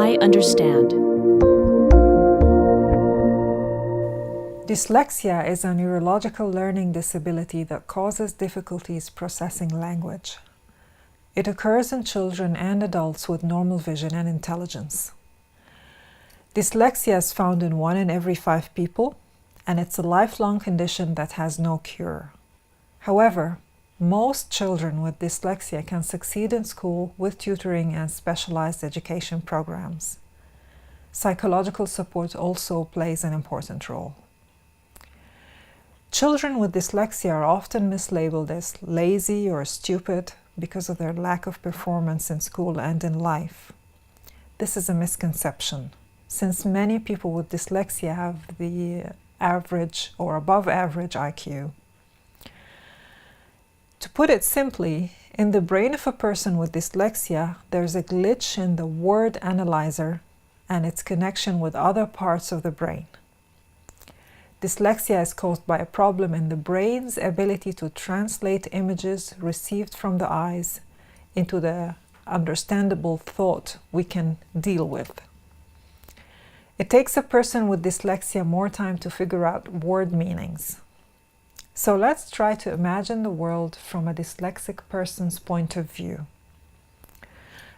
I Understand. Dyslexia is a neurological learning disability that causes difficulties processing language. It occurs in children and adults with normal vision and intelligence. Dyslexia is found in 1 in every 5 people, and it's a lifelong condition that has no cure. However, most children with dyslexia can succeed in school with tutoring and specialized education programs. Psychological support also plays an important role. Children with dyslexia are often mislabeled as lazy or stupid because of their lack of performance in school and in life. This is a misconception, since many people with dyslexia have the average or above average IQ. To put it simply, in the brain of a person with dyslexia, there's a glitch in the word analyzer and its connection with other parts of the brain. Dyslexia is caused by a problem in the brain's ability to translate images received from the eyes into the understandable thought we can deal with. It takes a person with dyslexia more time to figure out word meanings. So let's try to imagine the world from a dyslexic person's point of view.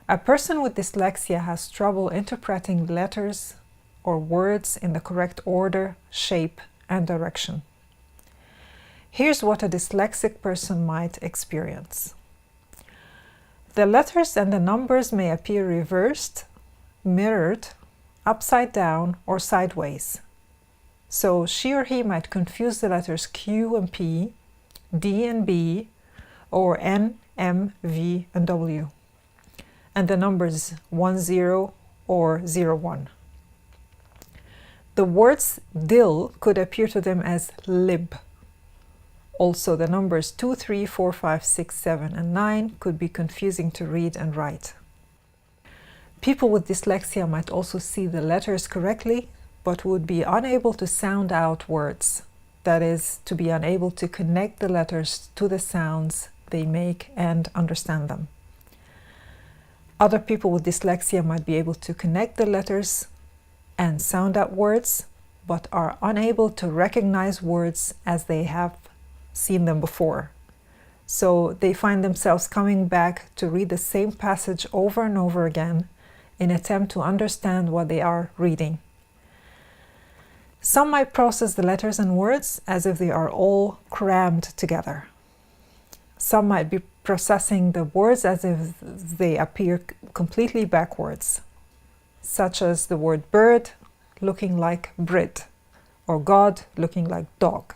A person with dyslexia has trouble interpreting letters or words in the correct order, shape, and direction. Here's what a dyslexic person might experience. The letters and the numbers may appear reversed, mirrored, upside down, or sideways. So she or he might confuse the letters Q and P, D and B, or N, M, V, and W, and the numbers 10 or 01. The words dill could appear to them as lib. Also, the numbers 2, 3, 4, 5, 6, 7, and 9 could be confusing to read and write. People with dyslexia might also see the letters correctly, but would be unable to sound out words. That is, to be unable to connect the letters to the sounds they make and understand them. Other people with dyslexia might be able to connect the letters and sound out words, but are unable to recognize words as they have seen them before. So they find themselves coming back to read the same passage over and over again in an attempt to understand what they are reading. Some might process the letters and words as if they are all crammed together. Some might be processing the words as if they appear completely backwards, such as the word bird looking like Brit, or God looking like dog.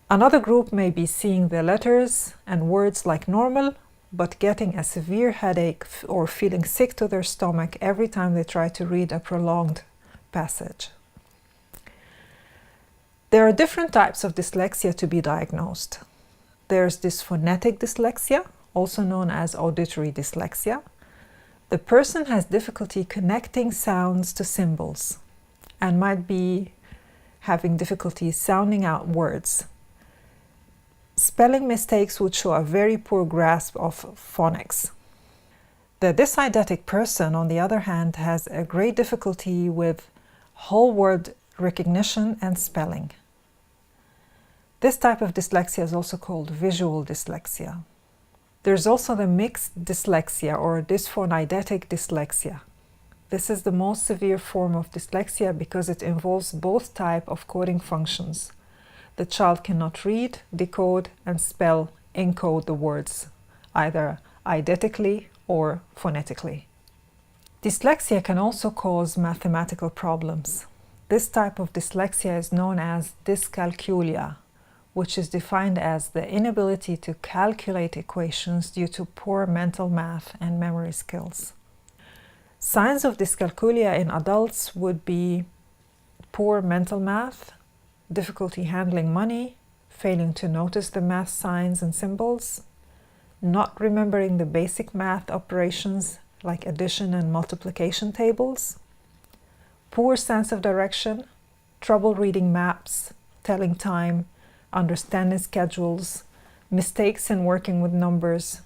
Another group may be seeing the letters and words like normal, but getting a severe headache or feeling sick to their stomach every time they try to read a prolonged passage. There are different types of dyslexia to be diagnosed. There's dysphonetic dyslexia, also known as auditory dyslexia. The person has difficulty connecting sounds to symbols and might be having difficulty sounding out words. Spelling mistakes would show a very poor grasp of phonics. The dyseidetic person, on the other hand, has a great difficulty with whole word recognition and spelling. This type of dyslexia is also called visual dyslexia. There's also the mixed dyslexia or dysphoeidetic dyslexia. This is the most severe form of dyslexia because it involves both types of coding functions. The child cannot read, decode, and spell, encode the words, either eidetically or phonetically. Dyslexia can also cause mathematical problems. This type of dyslexia is known as Dyscalculia, which is defined as the inability to calculate equations due to poor mental math and memory skills. Signs of dyscalculia in adults would be poor mental math, difficulty handling money, failing to notice the math signs and symbols, not remembering the basic math operations like addition and multiplication tables, poor sense of direction, trouble reading maps, telling time, understanding schedules, mistakes in working with numbers,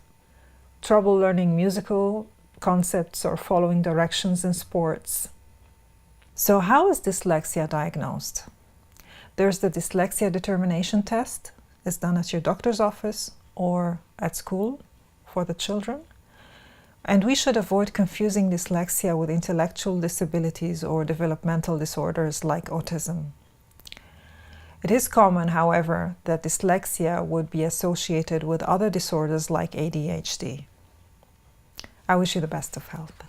trouble learning musical concepts or following directions in sports. So how is dyslexia diagnosed? There's the dyslexia determination test. It's done at your doctor's office or at school for the children. And we should avoid confusing dyslexia with intellectual disabilities or developmental disorders like autism. It is common, however, that dyslexia would be associated with other disorders like ADHD. I wish you the best of health.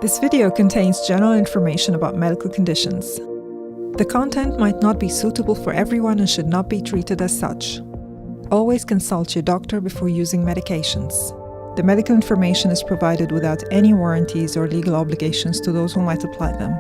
This video contains general information about medical conditions. The content might not be suitable for everyone and should not be treated as such. Always consult your doctor before using medications. The medical information is provided without any warranties or legal obligations to those who might apply them.